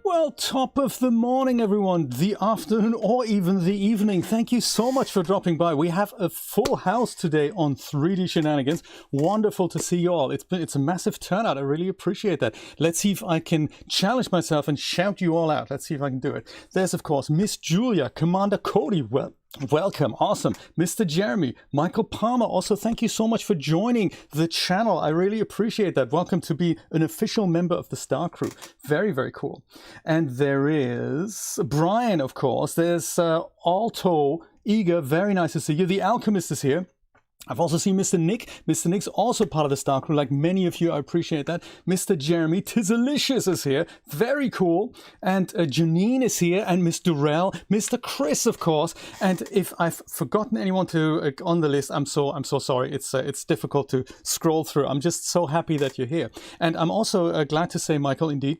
Well, top of the morning, everyone, the afternoon, or even the evening. Thank you so much for dropping by. We have a full house today on 3D Shenanigans. Wonderful to see you all. It's a massive turnout. I really appreciate that. Let's see if I can challenge myself and shout you all out. Let's see if I can do it. There's, of course, Miss Julia, Commander Cody. Welcome. Awesome. Mr. Jeremy, Michael Palmer. Also, thank you so much for joining the channel. I really appreciate that. Welcome to be an official member of the Star Crew. Very, very cool. And there is Brian, of course. There's Alto, Eager. Very nice to see you. The Alchemist is here. I've also seen Mr. Nick. Mr. Nick's also part of the Star Crew, like many of you. I appreciate that. Mr. Jeremy Tizalicious is here. Very cool. And Janine is here. And Miss Durrell. Mr. Chris, of course. And if I've forgotten anyone to on the list, I'm so sorry. It's difficult to scroll through. I'm just so happy that you're here. And I'm also glad to say, Michael, indeed,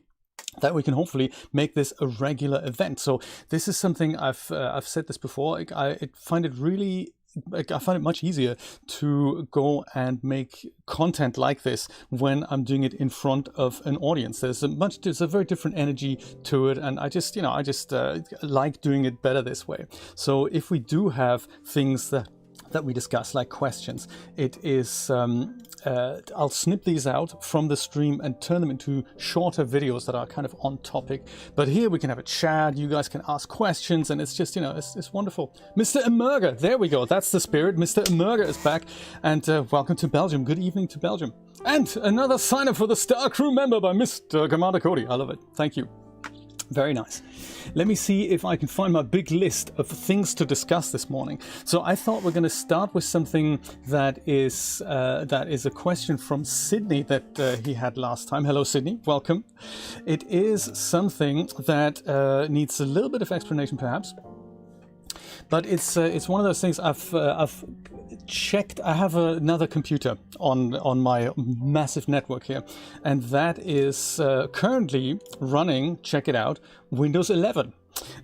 that we can hopefully make this a regular event. So this is something I've said this before. I find it much easier to go and make content like this when I'm doing it in front of an audience. There's a very different energy to it, and I just like doing it better this way. So if we do have things that we discuss, like questions, it is I'll snip these out from the stream and turn them into shorter videos that are kind of on topic. But here we can have a chat, you guys can ask questions, and it's just, it's wonderful. Mr. Emerger, there we go, that's the spirit. Mr. Emerger is back, and welcome to Belgium. Good evening to Belgium. And another sign up for the Star Crew member by Mr. Commander Cody. I love it. Thank you. Very nice. Let me see if I can find my big list of things to discuss this morning. So I thought we're going to start with something that is a question from Sydney that he had last time. Hello, Sydney. Welcome. It is something that needs a little bit of explanation, perhaps. But it's one of those things I've checked. I have another computer on my massive network here, and that is currently running, check it out, Windows 11.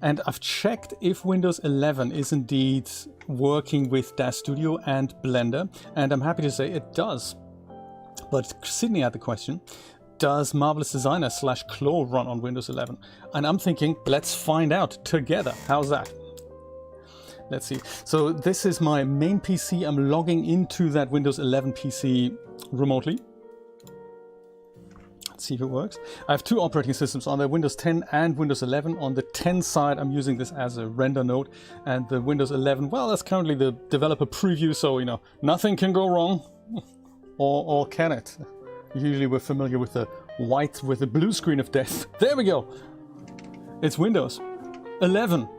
And I've checked if Windows 11 is indeed working with DAZ Studio and Blender, and I'm happy to say it does. But Sydney had the question, does Marvelous Designer / Claw run on Windows 11? And I'm thinking, let's find out together. How's that? Let's see. So this is my main PC. I'm logging into that Windows 11 PC remotely. Let's see if it works. I have two operating systems on there, Windows 10 and Windows 11. On the 10 side, I'm using this as a render node, and the Windows 11, well, that's currently the developer preview, so nothing can go wrong, or can it? Usually we're familiar with the blue screen of death. There we go. It's Windows 11.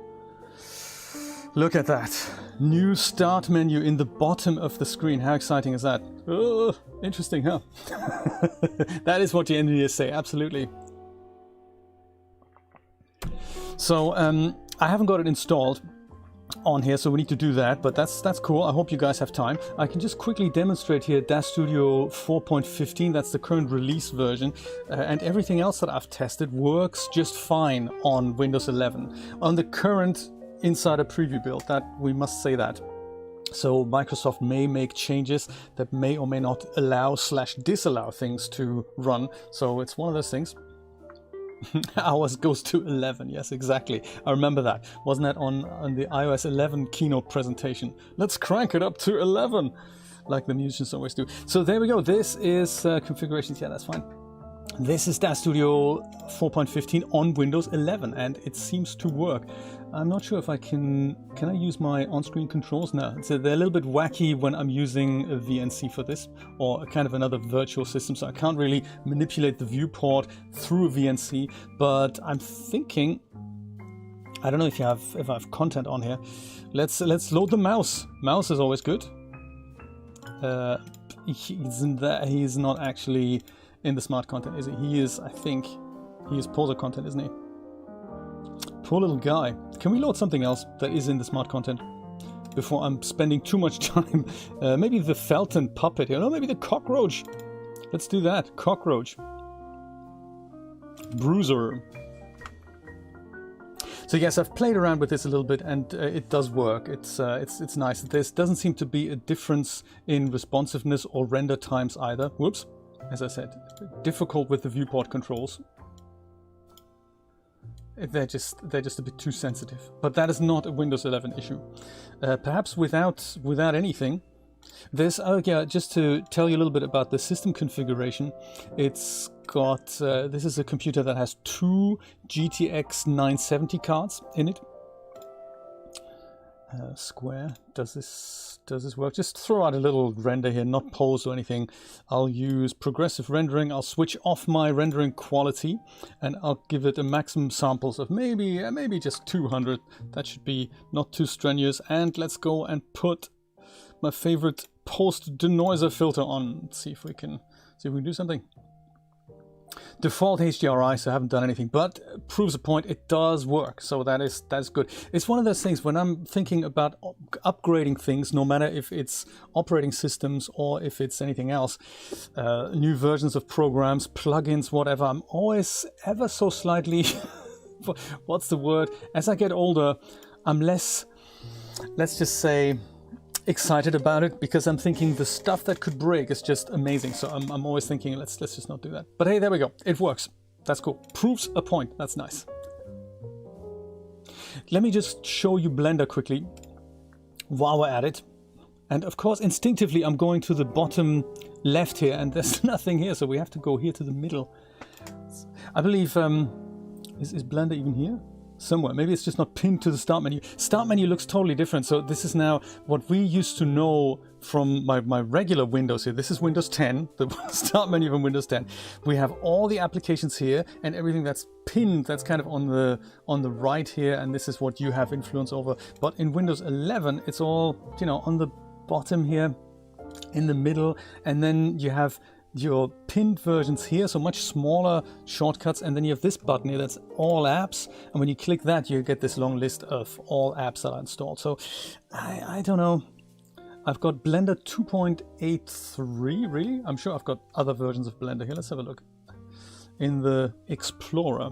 Look at that. New start menu in the bottom of the screen. How exciting is that? Oh, interesting, huh? That is what the engineers say, absolutely. So I haven't got it installed on here, so we need to do that, but that's cool. I hope you guys have time. I can just quickly demonstrate here DAZ Studio 4.15, that's the current release version, and everything else that I've tested works just fine on Windows 11. On the current Insider Preview build, that we must say that. So Microsoft may make changes that may or may not allow/disallow things to run, so it's one of those things. Ours goes to 11, yes, exactly. I remember that. Wasn't that on the iOS 11 keynote presentation? Let's crank it up to 11, like the musicians always do. So there we go. This is configurations. Yeah, that's fine. This is DAZ Studio 4.15 on Windows 11, and it seems to work. I'm not sure if I can I use my on-screen controls? No, so they're a little bit wacky when I'm using a VNC for this, or kind of another virtual system, so I can't really manipulate the viewport through a VNC, but I'm thinking, I don't know if I have content on here. Let's load the mouse. Mouse is always good. He's not actually in the smart content, is he? He is, I think, he is poser content, isn't he? Poor little guy. Can we load something else that is in the smart content before I'm spending too much time? Maybe the Felton puppet here. No, maybe the cockroach. Let's do that. Cockroach. Bruiser. So yes, I've played around with this a little bit, and it does work. It's nice. There doesn't seem to be a difference in responsiveness or render times either. Whoops. As I said, difficult with the viewport controls. They're just a bit too sensitive. But that is not a Windows 11 issue. Perhaps without anything. There's yeah, just to tell you a little bit about the system configuration. It's got this is a computer that has 2 GTX 970 cards in it. Square. Does this work? Just throw out a little render here, not pose or anything. I'll use progressive rendering. I'll switch off my rendering quality, and I'll give it a maximum samples of maybe just 200. That should be not too strenuous. And let's go and put my favorite post denoiser filter on. Let's see if we can do something. Default HDRI, so I haven't done anything, but proves a point. It does work, so that's good. It's one of those things when I'm thinking about upgrading things, no matter if it's operating systems or if it's anything else, new versions of programs, plugins, whatever. I'm always ever so slightly, what's the word? As I get older, I'm less, let's just say, excited about it, because I'm thinking the stuff that could break is just amazing. So I'm always thinking, let's just not do that. But hey, there we go. It works. That's cool. Proves a point. That's nice. Let me just show you Blender quickly while we're at it. And of course, instinctively, I'm going to the bottom left here, and there's nothing here. So we have to go here to the middle. I believe, is Blender even here? Somewhere. Maybe it's just not pinned to the start menu. Start menu looks totally different. So this is now what we used to know from my regular Windows here. This is Windows 10, the start menu from Windows 10. We have all the applications here and everything that's pinned, that's kind of on the right here, and this is what you have influence over. But in Windows 11, it's all, on the bottom here, in the middle, and then you have your pinned versions here, so much smaller shortcuts, and then you have this button here that's all apps, and when you click that you get this long list of all apps that are installed. So I don't know, I've got Blender 2.83, really? I'm sure I've got other versions of Blender here. Let's have a look. In the Explorer,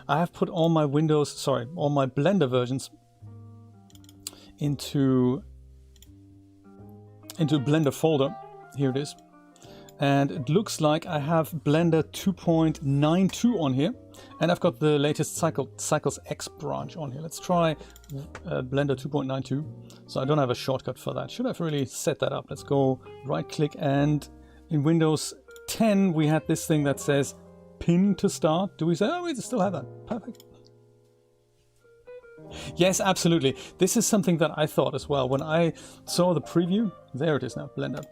I have put all my all my Blender versions into Blender folder. Here it is. And it looks like I have Blender 2.92 on here, and I've got the latest Cycles X branch on here. Let's try Blender 2.92. So I don't have a shortcut for that. Should have really set that up. Let's go right click, and in Windows 10 we had this thing that says pin to start. Do we say, oh, we still have that? Perfect. Yes, absolutely. This is something that I thought as well when I saw the preview. There it is now, Blender.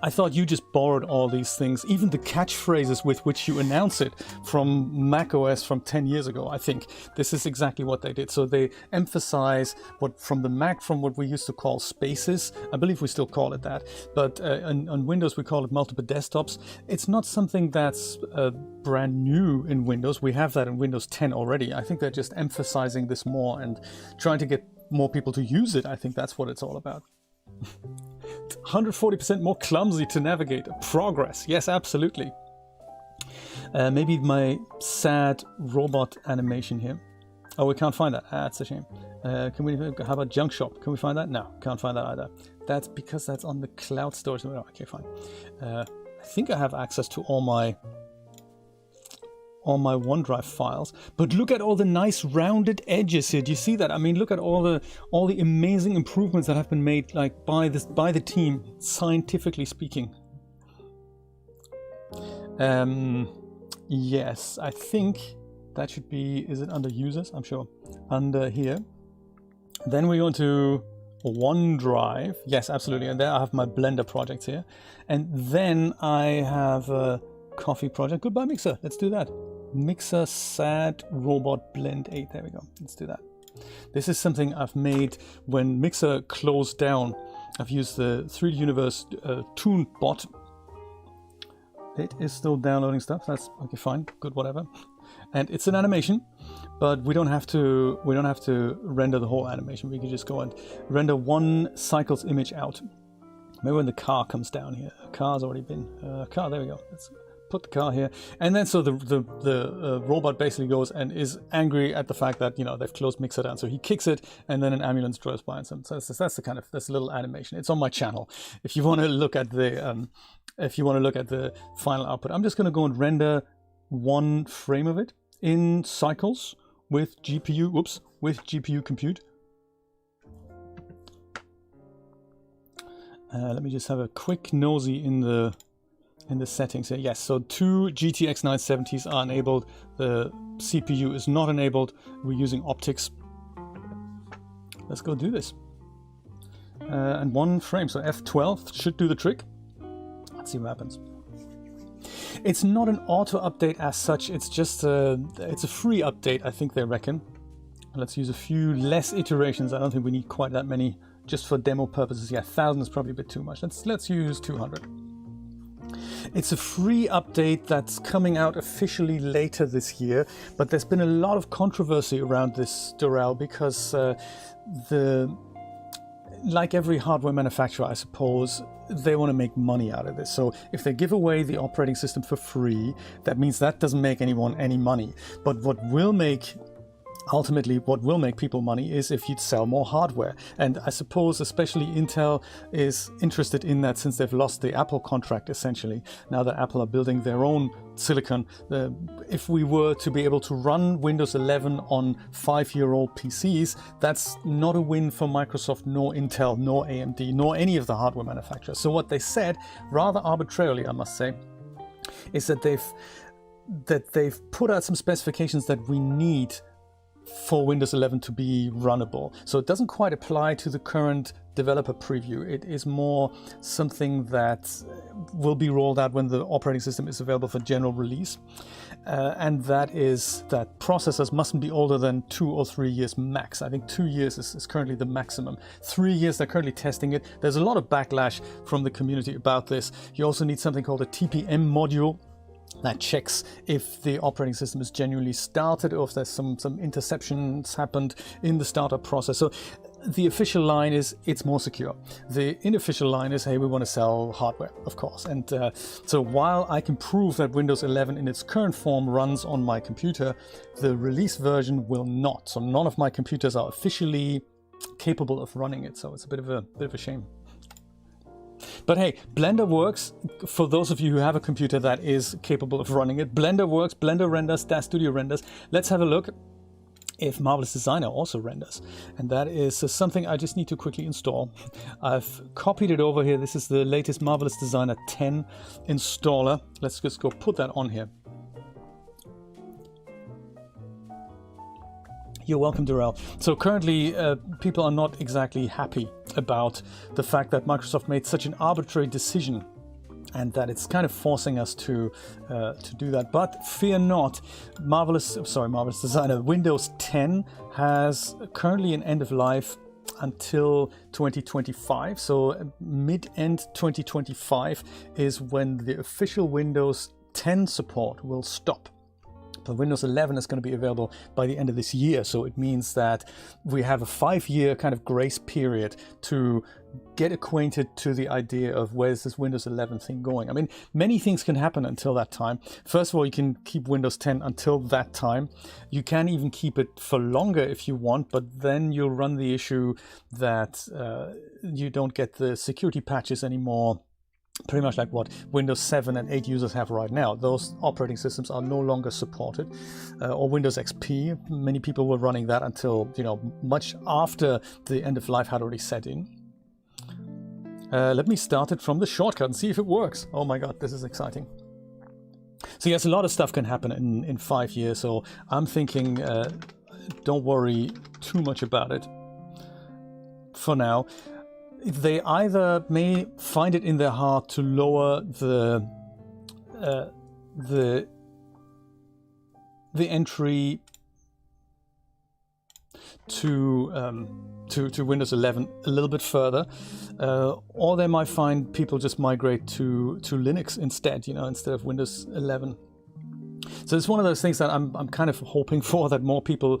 I thought you just borrowed all these things, even the catchphrases with which you announce it from macOS from 10 years ago. I think this is exactly what they did. So they emphasize what from the Mac, from what we used to call spaces. I believe we still call it that. But on Windows, we call it multiple desktops. It's not something that's brand new in Windows. We have that in Windows 10 already. I think they're just emphasizing this more and trying to get more people to use it. I think that's what it's all about. 140% more clumsy to navigate. Progress. Yes, absolutely. Maybe my sad robot animation here. Oh, we can't find that. That's a shame. Can we? How about junk shop? Can we find that? No, can't find that either. That's because that's on the cloud storage. Oh, okay, fine. I think I have access to all my OneDrive files. But look at all the nice rounded edges here. Do you see that? I mean, look at all the amazing improvements that have been made, like by the team, scientifically speaking. Yes, I think that should be, is it under users? I'm sure. Under here. Then we go to OneDrive. Yes, absolutely. And there I have my Blender projects here. And then I have a coffee project. Goodbye, Mixer. Let's do that. Mixer Sad Robot Blend 8. There we go. Let's do that. This is something I've made when Mixer closed down. I've used the 3D Universe Toon bot. It is still downloading stuff. That's okay, fine, good, whatever. And it's an animation, but we don't have to render the whole animation. We can just go and render one cycles image out. Maybe when the car comes down here. Car's already been car. There we go. Let's put the car here, and then so the robot basically goes and is angry at the fact that, you know, they've closed Mixer down. So he kicks it, and then an ambulance drives by and some. So that's the kind of, that's a little animation. It's on my channel. If you want to look at the final output, I'm just going to go and render one frame of it in cycles with GPU. Whoops, with GPU compute. Let me just have a quick nosy in the settings here. Yes, so two GTX 970s are enabled. The CPU is not enabled. We're using optics. Let's go do this. And one frame, so F12 should do the trick. Let's see what happens. It's not an auto update as such. It's just it's a free update, I think they reckon. Let's use a few less iterations. I don't think we need quite that many just for demo purposes. Yeah, 1,000 is probably a bit too much. Let's use 200. It's a free update that's coming out officially later this year, but there's been a lot of controversy around this, Dorel, because like every hardware manufacturer, I suppose, they want to make money out of this. So if they give away the operating system for free, that means that doesn't make anyone any money. But ultimately, what will make people money is if you'd sell more hardware. And I suppose especially Intel is interested in that, since they've lost the Apple contract, essentially. Now that Apple are building their own silicon, if we were to be able to run Windows 11 on 5-year-old PCs, that's not a win for Microsoft, nor Intel, nor AMD, nor any of the hardware manufacturers. So what they said, rather arbitrarily, I must say, is that they've put out some specifications that we need for Windows 11 to be runnable. So it doesn't quite apply to the current developer preview. It is more something that will be rolled out when the operating system is available for general release. And that is that processors mustn't be older than 2 or 3 years max. I think 2 years is currently the maximum. 3 years, they're currently testing it. There's a lot of backlash from the community about this. You also need something called a TPM module that checks if the operating system is genuinely started or if there's some interceptions happened in the startup process. So the official line is it's more secure. The unofficial line is, hey, we want to sell hardware, of course. And so while I can prove that Windows 11 in its current form runs on my computer, the release version will not. So none of my computers are officially capable of running it. So it's a bit of a shame. But hey, Blender works. For those of you who have a computer that is capable of running it, Blender works, Blender renders, DAZ Studio renders. Let's have a look if Marvelous Designer also renders. And that is something I just need to quickly install. I've copied it over here. This is the latest Marvelous Designer 10 installer. Let's just go put that on here. You're welcome, Dorel. So currently, people are not exactly happy about the fact that Microsoft made such an arbitrary decision, and that it's kind of forcing us to do that. But fear not, Marvelous Designer Windows 10 has currently an end of life until 2025. So mid-end 2025 is when the official Windows 10 support will stop. But Windows 11 is going to be available by the end of this year. So it means that we have a 5-year kind of grace period to get acquainted to the idea of where's this Windows 11 thing going. I mean, many things can happen until that time. First of all, you can keep Windows 10 until that time. You can even keep it for longer if you want, but then you'll run the issue that you don't get the security patches anymore. Pretty much like what Windows 7 and 8 users have right now. Those operating systems are no longer supported. Or Windows XP, many people were running that until, you know, much after the end of life had already set in. Let me start it from the shortcut and see if it works. Oh my god, this is exciting. So yes, a lot of stuff can happen in 5 years, so I'm thinking don't worry too much about it for now. They either may find it in their heart to lower the entry to Windows 11 a little bit further, or they might find people just migrate to Linux instead, you know, instead of Windows 11. So it's one of those things that I'm kind of hoping for, that more people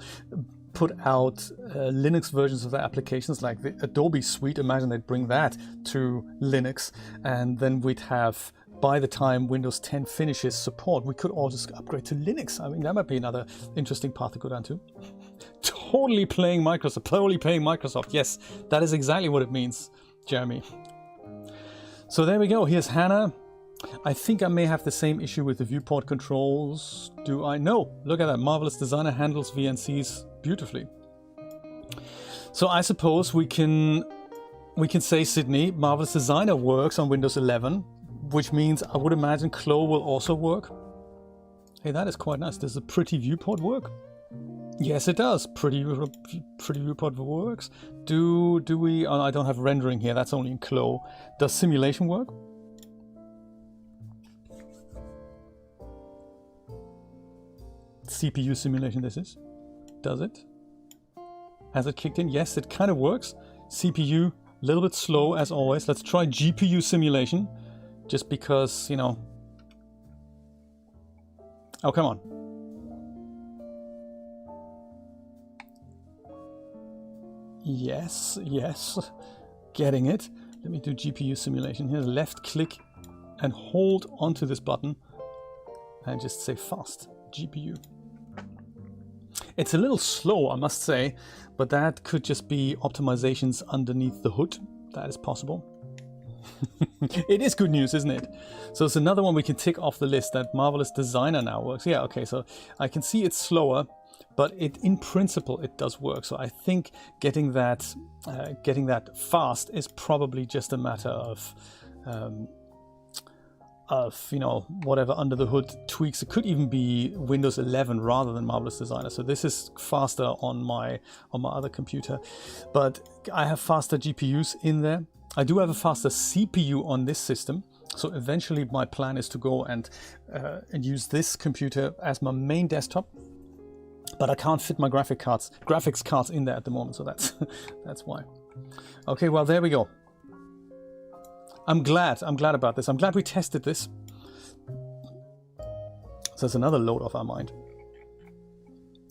put out Linux versions of their applications, like the Adobe suite. Imagine they'd bring that to Linux, and then we'd have, by the time Windows 10 finishes support, we could all just upgrade to Linux. I mean, that might be another interesting path to go down to. Totally paying Microsoft. Yes, that is exactly what it means, Jeremy. So there we go. Here's Hannah. I think I may have the same issue with the viewport controls. Do I? No. Look at that. Marvelous Designer handles VNCs beautifully. So I suppose we can say, Sydney, Marvelous Designer works on Windows 11, which means I would imagine Clo will also work. Hey, that is quite nice. Does the pretty viewport work? Yes, it does. Pretty viewport works. Do we? Oh, I don't have rendering here. That's only in Clo. Does simulation work? CPU simulation, this is. Does it? Has it kicked in? Yes, it kind of works. CPU, a little bit slow as always. Let's try GPU simulation, just because, you know. Oh, come on. Yes, yes. Getting it. Let me do GPU simulation here. Left click and hold onto this button and just say fast GPU. It's a little slow, I must say, but that could just be optimizations underneath the hood. That is possible. It is good news, isn't it? So it's another one we can tick off the list, that Marvelous Designer now works. Yeah, okay, so I can see it's slower, but in principle it does work. So I think getting that fast is probably just a matter of you know, whatever under the hood tweaks. It could even be Windows 11 rather than Marvelous Designer. So this is faster on my other computer, but I have faster GPUs in there. I do have a faster CPU on this system. So eventually my plan is to go and use this computer as my main desktop, but I can't fit my graphics cards in there at the moment. So that's why. Okay, well, there we go. I'm glad about this. I'm glad we tested this. So it's another load off our mind.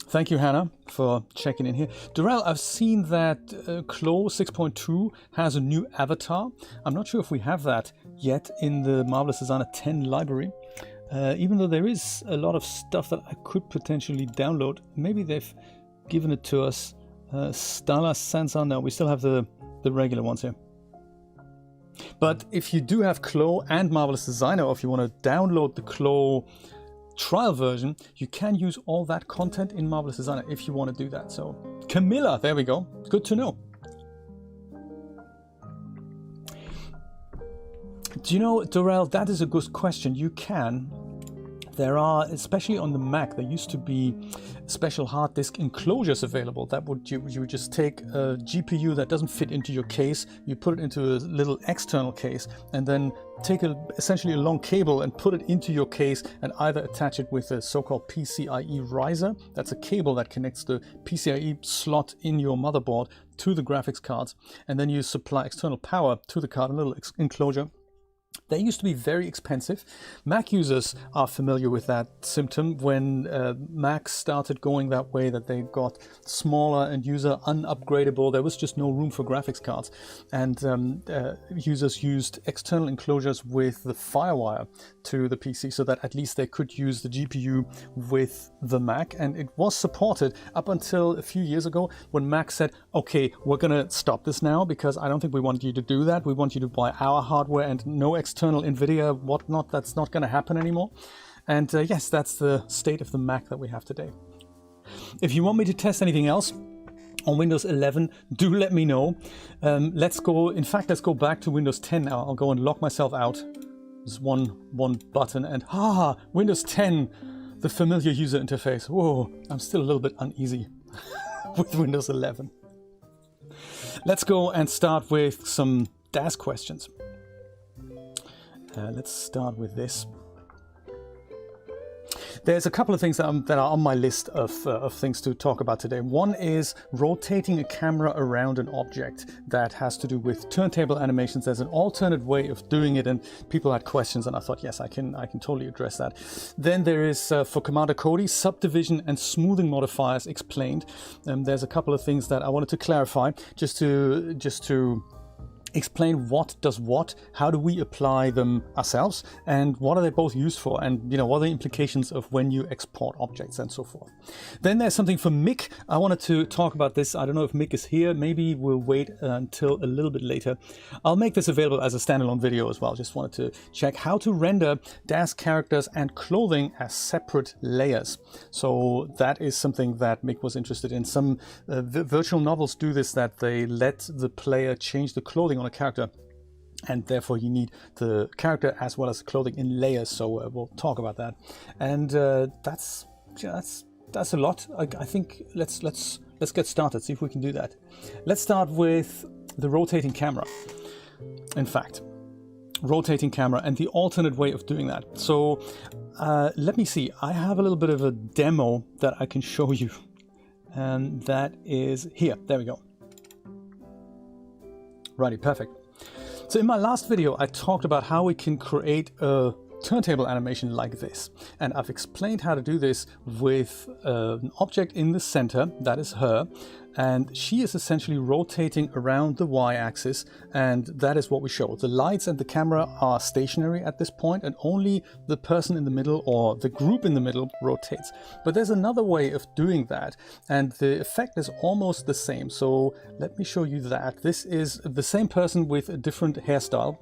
Thank you, Hannah, for checking in here. Durrell, I've seen that Clo 6.2 has a new avatar. I'm not sure if we have that yet in the Marvelous Designer 10 library. Even though there is a lot of stuff that I could potentially download. Maybe they've given it to us. Stala Sansa, no, we still have the regular ones here. But if you do have Clo and Marvelous Designer, or if you want to download the Clo trial version, you can use all that content in Marvelous Designer if you want to do that. So Camilla, there we go. Good to know. Do you know, Durrell, that is a good question. You can. There are, especially on the Mac, there used to be special hard disk enclosures available. That would you would just take a GPU that doesn't fit into your case, you put it into a little external case, and then take essentially a long cable and put it into your case, and either attach it with a so-called PCIe riser. That's a cable that connects the PCIe slot in your motherboard to the graphics cards, and then you supply external power to the card, a little enclosure. They used to be very expensive. Mac users are familiar with that symptom when Macs started going that way, that they got smaller and user unupgradable. There was just no room for graphics cards. And users used external enclosures with the FireWire to the PC so that at least they could use the GPU with the Mac. And it was supported up until a few years ago when Mac said, okay, we're going to stop this now because I don't think we want you to do that. We want you to buy our hardware and no external NVIDIA, whatnot. That's not going to happen anymore. And yes, that's the state of the Mac that we have today. If you want me to test anything else on Windows 11, do let me know. Let's go back to Windows 10 now. I'll go and lock myself out. There's one button and Windows 10, the familiar user interface. Whoa, I'm still a little bit uneasy with Windows 11. Let's go and start with some DAZ questions. Let's start with this. There's a couple of things that are on my list of things to talk about today. One is rotating a camera around an object that has to do with turntable animations. There's an alternate way of doing it, and people had questions, and I thought, yes, I can totally address that. Then there is, for Commander Cody, subdivision and smoothing modifiers explained. There's a couple of things that I wanted to clarify, just to explain what does what, how do we apply them ourselves, and what are they both used for, and what are the implications of when you export objects and so forth. Then there's something for Mick. I wanted to talk about this. I don't know if Mick is here. Maybe we'll wait until a little bit later. I'll make this available as a standalone video as well. Just wanted to check how to render DAZ characters and clothing as separate layers. So that is something that Mick was interested in. Some virtual novels do this, that they let the player change the clothing on a character, and therefore you need the character as well as the clothing in layers. So we'll talk about that, and that's a lot. I think let's get started, see if we can do that. Let's start with the rotating camera. In fact, rotating camera and the alternate way of doing that. So let me see, I have a little bit of a demo that I can show you, and that is here. There we go. Righty, perfect. So in my last video, I talked about how we can create a turntable animation like this. And I've explained how to do this with an object in the center, that is her. And she is essentially rotating around the y-axis, and that is what we show. The lights and the camera are stationary at this point, and only the person in the middle or the group in the middle rotates. But there's another way of doing that, and the effect is almost the same. So let me show you that. This is the same person with a different hairstyle,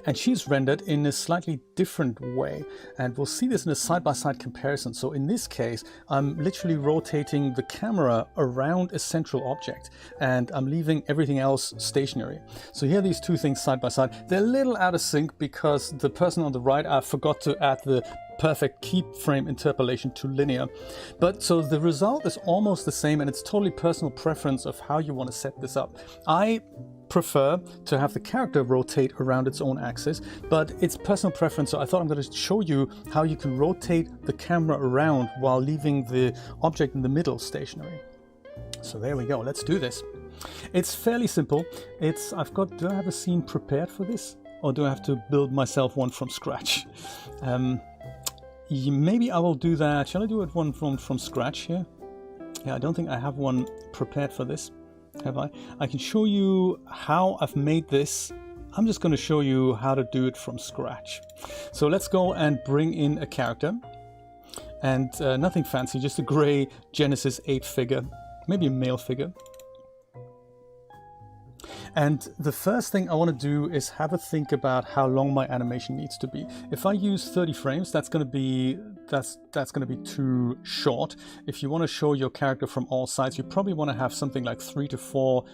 and she's rendered in a slightly different way, and we'll see this in a side-by-side comparison. So in this case, I'm literally rotating the camera around a central object, and I'm leaving everything else stationary. So here are these two things side by side. They're a little out of sync because the person on the right, I forgot to add the perfect keyframe interpolation to linear. But so the result is almost the same, and it's totally personal preference of how you want to set this up. I prefer to have the character rotate around its own axis, but it's personal preference, so I thought I'm going to show you how you can rotate the camera around while leaving the object in the middle stationary. So there we go, let's do this. It's fairly simple. Do I have a scene prepared for this, or do I have to build myself one from scratch? Maybe I will do that. Shall I do it one from scratch here? Yeah, I don't think I have one prepared for this. Have I? I can show you how I've made this. I'm just going to show you how to do it from scratch. So let's go and bring in a character, and nothing fancy, just a gray Genesis 8 figure, maybe a male figure. And the first thing I want to do is have a think about how long my animation needs to be. If I use 30 frames, that's going to be too short. If you want to show your character from all sides, you probably want to have something like 3 to 4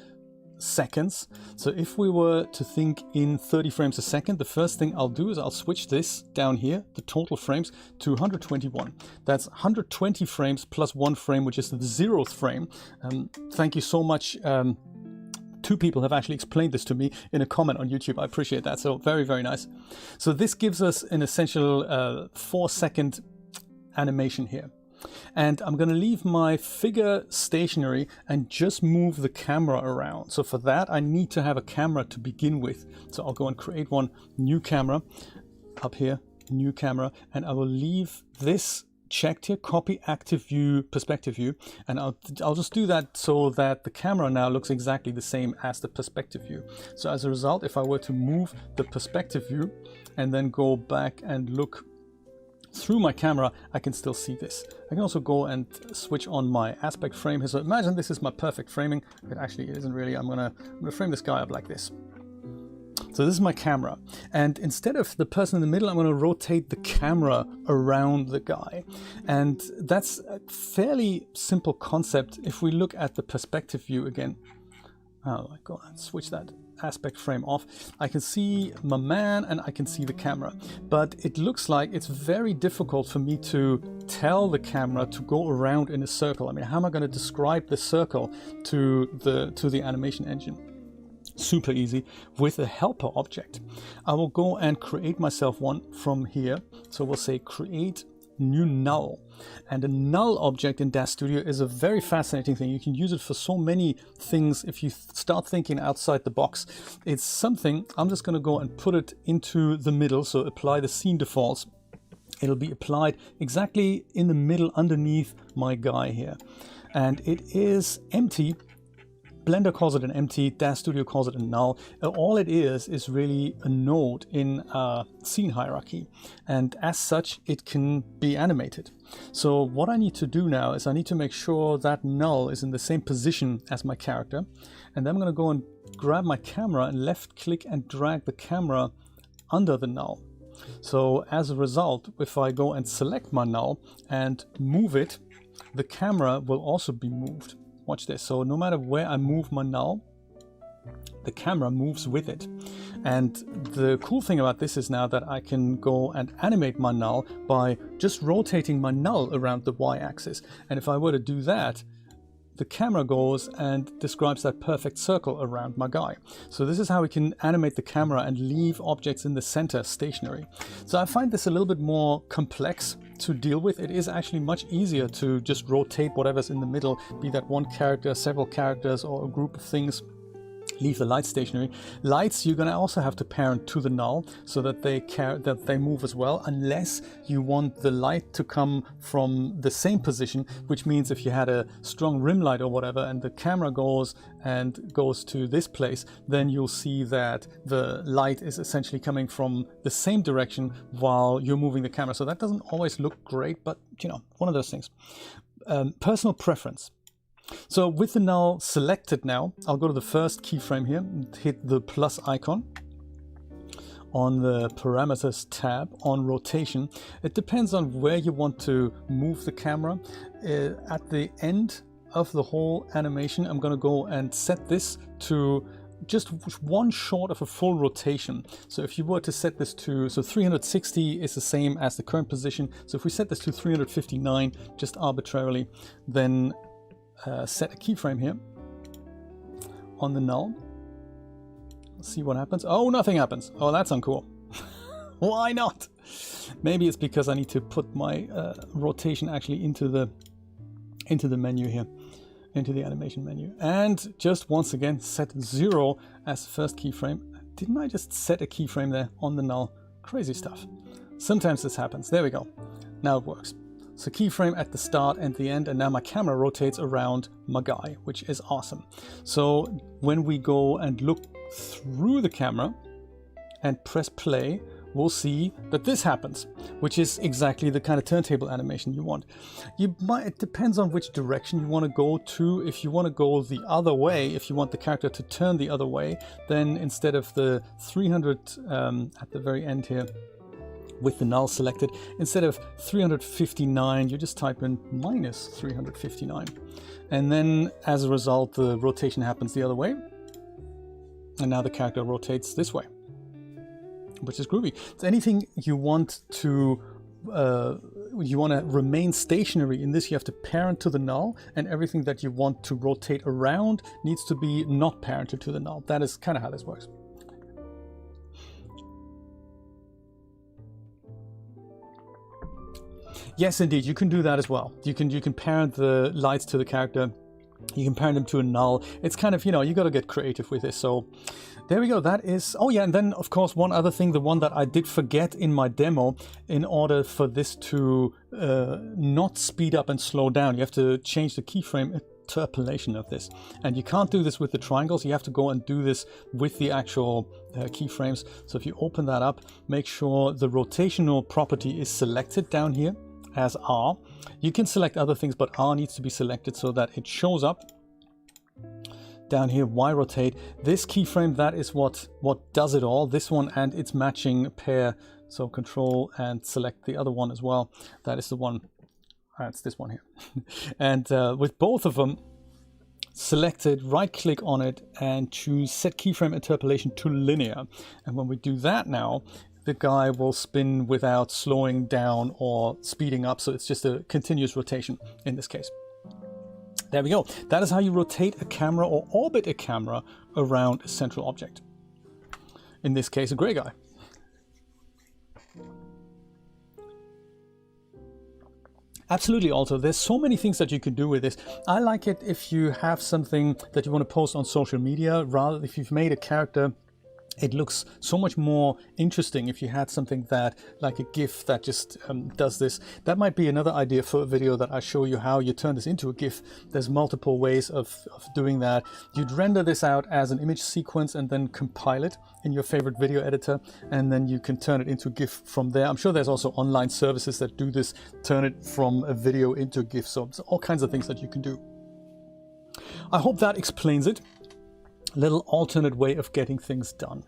seconds. So if we were to think in 30 frames a second, the first thing I'll do is I'll switch this down here, the total frames, to 121. That's 120 frames plus 1 frame, which is the 0th frame. Thank you so much. 2 people have actually explained this to me in a comment on YouTube. I appreciate that. So very, very nice. So this gives us an essential 4-second animation here. And I'm going to leave my figure stationary and just move the camera around. So for that, I need to have a camera to begin with. So I'll go and create one new camera up here, new camera, and I will leave this checked here, copy active view, perspective view, and I'll just do that so that the camera now looks exactly the same as the perspective view. So as a result, if I were to move the perspective view and then go back and look through my camera, I can still see this. I can also go and switch on my aspect frame here. So imagine this is my perfect framing. But actually it isn't really. I'm gonna frame this guy up like this. So this is my camera, and instead of the person in the middle, I'm going to rotate the camera around the guy. And that's a fairly simple concept. If we look at the perspective view again, oh, I go and switch that aspect frame off, I can see my man and I can see the camera, but it looks like it's very difficult for me to tell the camera to go around in a circle. I mean, how am I going to describe the circle to the animation engine? Super easy with a helper object. I will go and create myself one from here. So we'll say create new null, and a null object in DAZ Studio is a very fascinating thing. You can use it for so many things if you start thinking outside the box. It's something, I'm just going to go and put it into the middle, so apply the scene defaults. It'll be applied exactly in the middle underneath my guy here, and it is empty. Blender calls it an empty, DAZ Studio calls it a null. All it is really a node in a scene hierarchy, and as such it can be animated. So what I need to do now is I need to make sure that null is in the same position as my character, and then I'm going to go and grab my camera and left click and drag the camera under the null. So as a result, if I go and select my null and move it, the camera will also be moved. Watch this. So no matter where I move my null, the camera moves with it. And the cool thing about this is now that I can go and animate my null by just rotating my null around the y-axis. And if I were to do that, the camera goes and describes that perfect circle around my guy. So this is how we can animate the camera and leave objects in the center stationary. So I find this a little bit more complex to deal with. It is actually much easier to just rotate whatever's in the middle, be that one character, several characters, or a group of things. Leave the lights stationary. Lights you're going to also have to parent to the null so that they move as well, unless you want the light to come from the same position, which means if you had a strong rim light or whatever and the camera goes to this place, then you'll see that the light is essentially coming from the same direction while you're moving the camera. So that doesn't always look great, but you know, one of those things. Personal preference. So with the null selected now, I'll go to the first keyframe here and hit the plus icon on the parameters tab on rotation. It depends on where you want to move the camera. At the end of the whole animation, I'm going to go and set this to just one short of a full rotation. So if you were to set this to, so 360 is the same as the current position. So if we set this to 359 just arbitrarily, then set a keyframe here on the null. Let's see what happens. Oh, nothing happens. Oh, that's uncool. Why not? Maybe it's because I need to put my rotation actually into the menu here, into the animation menu. And just once again, set 0 as the first keyframe. Didn't I just set a keyframe there on the null? Crazy stuff. Sometimes this happens. There we go. Now it works. So keyframe at the start and the end, and now my camera rotates around my guy, which is awesome. So when we go and look through the camera and press play, we'll see that this happens, which is exactly the kind of turntable animation you want. It depends on which direction you want to go to. If you want to go the other way, if you want the character to turn the other way, then instead of the 300 at the very end here, with the null selected, instead of 359, you just type in minus 359. And then as a result, the rotation happens the other way. And now the character rotates this way, which is groovy. So anything you want to remain stationary in this, you have to parent to the null, and everything that you want to rotate around needs to be not parented to the null. That is kind of how this works. Yes, indeed, you can do that as well. You can parent the lights to the character. You can parent them to a null. It's kind of, you know, you got to get creative with this. So there we go. That is, oh yeah, and then of course one other thing, the one that I did forget in my demo, in order for this to not speed up and slow down, you have to change the keyframe interpolation of this. And you can't do this with the triangles. You have to go and do this with the actual keyframes. So if you open that up, make sure the rotational property is selected down here as R. You can select other things, but R needs to be selected so that it shows up down here. Y rotate. This keyframe, that is what does it all. This one and its matching pair. So control and select the other one as well. That is the one. That's this one here. And with both of them selected, right click on it and choose set keyframe interpolation to linear. And when we do that now, the guy will spin without slowing down or speeding up. So it's just a continuous rotation in this case. There we go. That is how you rotate a camera or orbit a camera around a central object. In this case, a gray guy. Absolutely. Also, there's so many things that you can do with this. I like it if you have something that you want to post on social media, rather if you've made a character. It looks so much more interesting if you had something that, like a GIF that just does this. That might be another idea for a video that I show you how you turn this into a GIF. There's multiple ways of doing that. You'd render this out as an image sequence and then compile it in your favorite video editor, and then you can turn it into a GIF from there. I'm sure there's also online services that do this, turn it from a video into a GIF. So there's all kinds of things that you can do. I hope that explains it. Little alternate way of getting things done.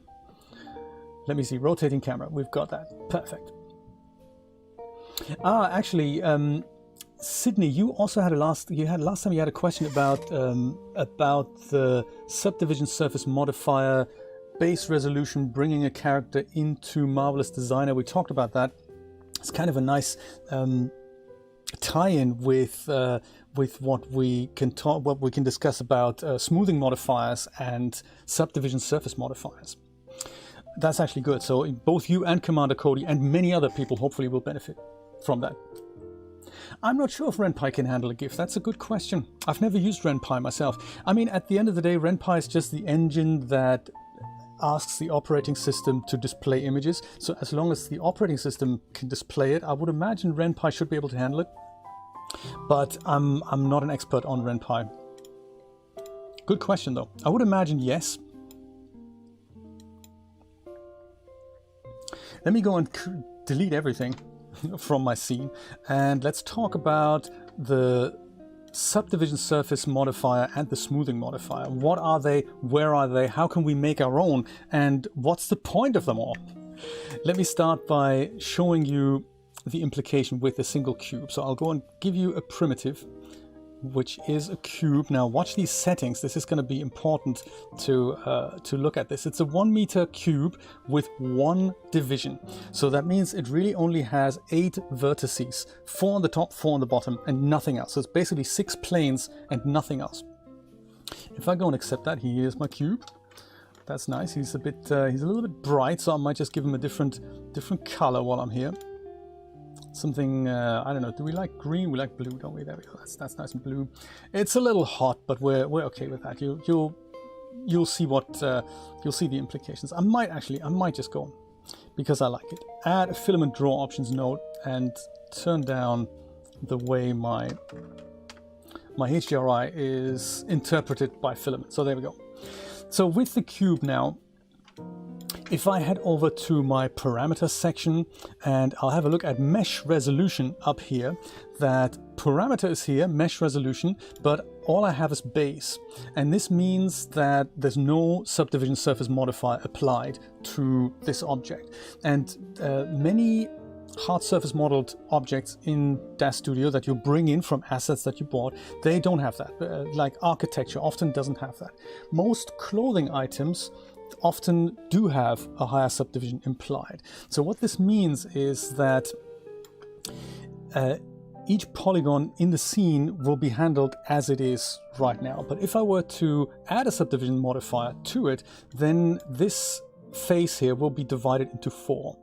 Let me see, rotating camera, we've got that, perfect. Actually, Sydney, you also had last time you had a question about the Subdivision Surface Modifier, base resolution, bringing a character into Marvelous Designer. We talked about that. It's kind of a nice tie-in with what we can discuss about smoothing modifiers and subdivision surface modifiers. That's actually good. So both you and Commander Cody and many other people hopefully will benefit from that. I'm not sure if RenPy can handle a GIF. That's a good question. I've never used RenPy myself. I mean, at the end of the day, RenPy is just the engine that asks the operating system to display images. So as long as the operating system can display it, I would imagine RenPy should be able to handle it. But I'm not an expert on RenPy. Good question though. I would imagine yes. Let me go and delete everything from my scene, and let's talk about the Subdivision Surface Modifier and the Smoothing Modifier. What are they? Where are they? How can we make our own? And what's the point of them all? Let me start by showing you the implication with a single cube. So I'll go and give you a primitive, which is a cube. Now watch these settings. This is going to be important to look at this. It's a 1 meter cube with 1 division. So that means it really only has 8 vertices, 4 on the top, 4 on the bottom, and nothing else. So it's basically 6 planes and nothing else. If I go and accept that, here's my cube. That's nice. He's a little bit bright, so I might just give him a different color while I'm here. Something, I don't know, do we like green? We like blue, don't we? There we go, that's nice and blue. It's a little hot, but we're okay with that. You'll see you'll see the implications. I might just go, because I like it, add a filament draw options node and turn down the way my HDRI is interpreted by filament. So there we go. So with the cube now, if I head over to my parameter section and I'll have a look at mesh resolution up here, that parameter is here, mesh resolution, but all I have is base. And this means that there's no subdivision surface modifier applied to this object. And many hard surface modeled objects in DAZ Studio that you bring in from assets that you bought, they don't have that. Like architecture often doesn't have that. Most clothing items often do have a higher subdivision implied. So what this means is that each polygon in the scene will be handled as it is right now. But if I were to add a subdivision modifier to it, then this face here will be divided into 4.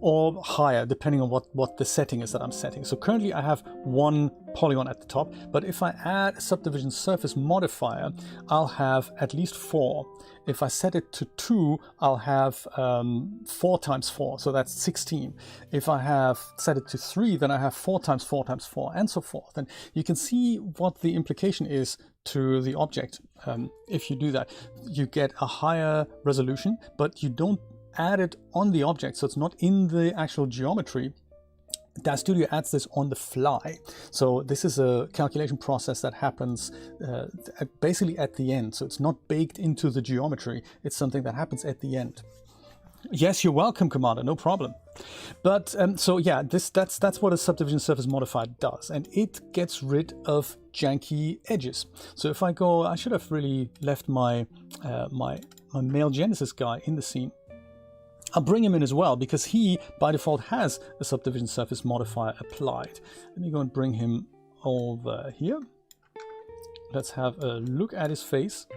or higher, depending on what the setting is that I'm setting. So currently I have 1 polygon at the top, but if I add a subdivision surface modifier, I'll have at least 4. If I set it to 2, I'll have 4 times 4, so that's 16. If I have set it to 3, then I have 4 times 4 times 4, and so forth. And you can see what the implication is to the object. If you do that, you get a higher resolution, but you don't add it on the object, so it's not in the actual geometry. DAZ Studio adds this on the fly. So this is a calculation process that happens basically at the end. So it's not baked into the geometry. It's something that happens at the end. Yes, you're welcome, Commander, no problem. But so yeah, that's what a subdivision surface modifier does, and it gets rid of janky edges. So if I go, I should have really left my my male Genesis guy in the scene. I'll bring him in as well, because he, by default, has a subdivision surface modifier applied. Let me go and bring him over here. Let's have a look at his face.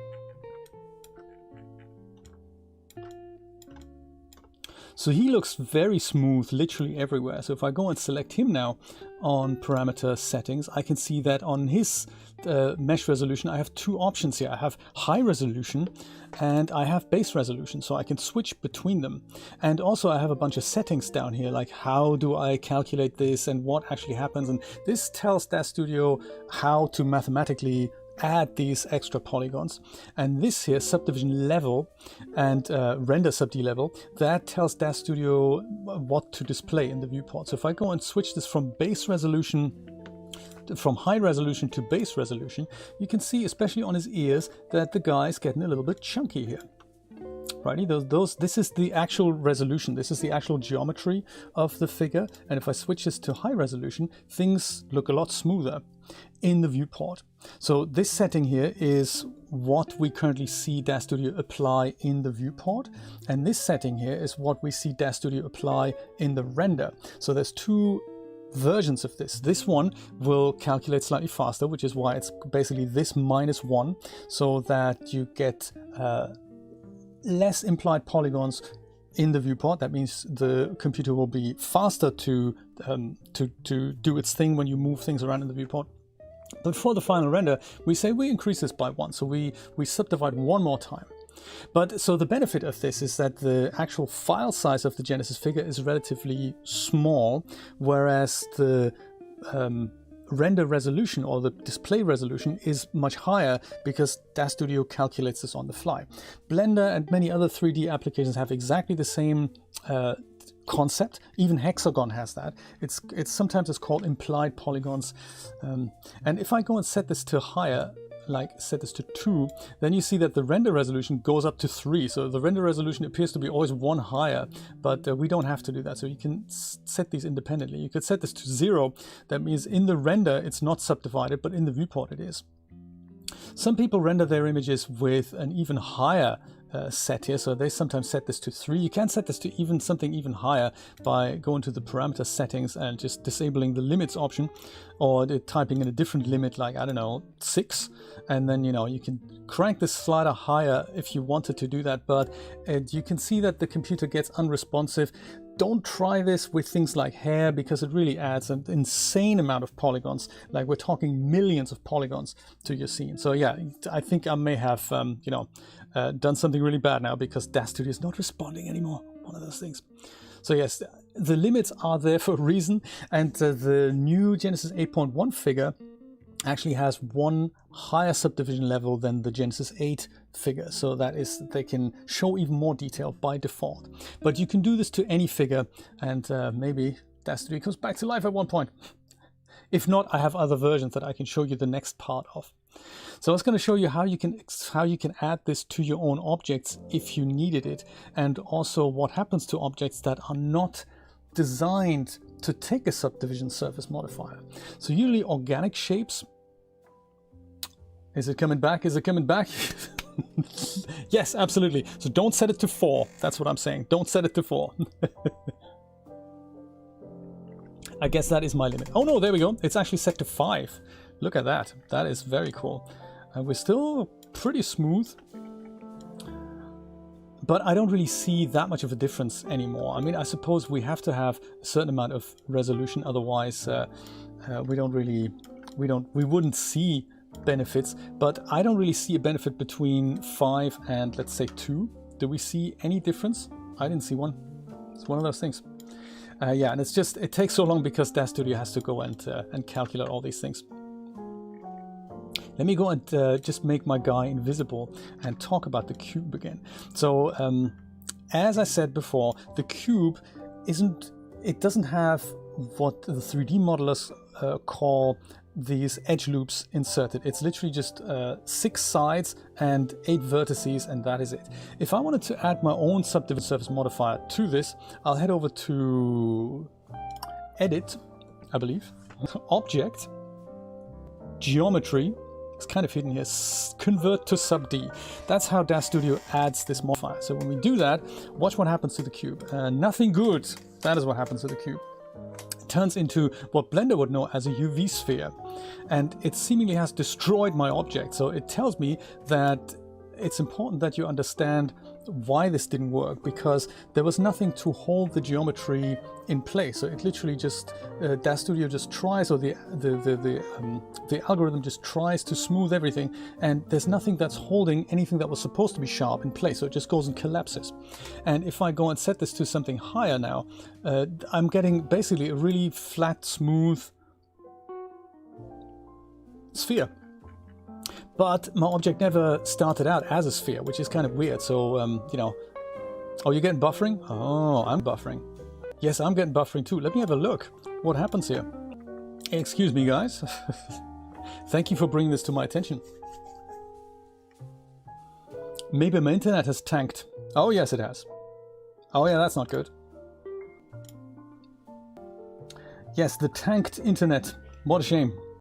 So he looks very smooth literally everywhere. So if I go and select him now on parameter settings, I can see that on his mesh resolution, I have 2 options here. I have high resolution and I have base resolution, so I can switch between them. And also I have a bunch of settings down here, like how do I calculate this and what actually happens. And this tells DAZ Studio how to mathematically add these extra polygons. And this here, subdivision level and render sub-D level, that tells DAZ Studio what to display in the viewport. So if I go and switch this from base resolution, from high resolution to base resolution, you can see, especially on his ears, that the guy's getting a little bit chunky here. Righty, this is the actual resolution, this is the actual geometry of the figure, and if I switch this to high resolution, things look a lot smoother in the viewport. So this setting here is what we currently see DAZ Studio apply in the viewport, and this setting here is what we see DAZ Studio apply in the render. So there's 2 versions of this. This one will calculate slightly faster, which is why it's basically this -1, so that you get less implied polygons in the viewport. That means the computer will be faster to do its thing when you move things around in the viewport. But for the final render, we say we increase this by 1, so we subdivide 1 more time. But so the benefit of this is that the actual file size of the Genesis figure is relatively small, whereas the render resolution or the display resolution is much higher, because DAZ Studio calculates this on the fly. Blender and many other 3D applications have exactly the same concept. Even Hexagon has that. It's sometimes it's called implied polygons. And if I go and set this to higher, like set this to 2, then you see that the render resolution goes up to 3. So the render resolution appears to be always 1 higher, but we don't have to do that. So you can set these independently. You could set this to 0. That means in the render it's not subdivided, but in the viewport it is. Some people render their images with an even higher set here, so they sometimes set this to 3. You can set this to something even higher by going to the parameter settings and just disabling the limits option, or typing in a different limit, like, I don't know, 6, and then you can crank this slider higher if you wanted to do that. But you can see that the computer gets unresponsive. Don't try this with things like hair, because it really adds an insane amount of polygons. Like, we're talking millions of polygons to your scene. So yeah, I think I may have done something really bad now, because DAZ Studio is not responding anymore. One of those things. So yes, the limits are there for a reason, and the new Genesis 8.1 figure actually has 1 higher subdivision level than the Genesis 8 figure, so that is, they can show even more detail by default. But you can do this to any figure, and maybe DAZ Studio comes back to life at one point. If not, I have other versions that I can show you the next part of. So I was going to show you how you can add this to your own objects if you needed it, and also what happens to objects that are not designed to take a subdivision surface modifier. So usually organic shapes. Is it coming back? Is it coming back? Yes, absolutely. So don't set it to 4. That's what I'm saying. Don't set it to 4. I guess that is my limit. Oh no, there we go. It's actually set to 5. Look at that. That is very cool. And we're still pretty smooth. But I don't really see that much of a difference anymore. I mean, I suppose we have to have a certain amount of resolution, otherwise we wouldn't see benefits. But I don't really see a benefit between 5 and let's say 2. Do we see any difference? I didn't see one. It's one of those things. Yeah, and it takes so long because DAZ Studio has to go and calculate all these things. Let me go and just make my guy invisible and talk about the cube again. So as I said before, the cube doesn't have what the 3D modelers call these edge loops inserted. It's literally just 6 sides and 8 vertices, and that is it. If I wanted to add my own Subdivision Surface Modifier to this, I'll head over to Edit, I believe, Object, Geometry. It's kind of hidden here. Convert to Sub-D. That's how DAZ Studio adds this modifier. So when we do that, watch what happens to the cube. Nothing good. That is what happens to the cube. It turns into what Blender would know as a UV sphere. And it seemingly has destroyed my object. So it tells me that it's important that you understand why this didn't work, because there was nothing to hold the geometry in place. So it literally just DAZ Studio just tries, or the algorithm just tries to smooth everything, and there's nothing that's holding anything that was supposed to be sharp in place. So it just goes and collapses. And if I go and set this to something higher now, I'm getting basically a really flat, smooth sphere. But my object never started out as a sphere, which is kind of weird. So, you know, oh, you're getting buffering? Oh, I'm buffering. Yes, I'm getting buffering too. Let me have a look. What happens here? Excuse me, guys. Thank you for bringing this to my attention. Maybe my internet has tanked. Oh, yes, it has. Oh, yeah, that's not good. Yes, the tanked internet. What a shame.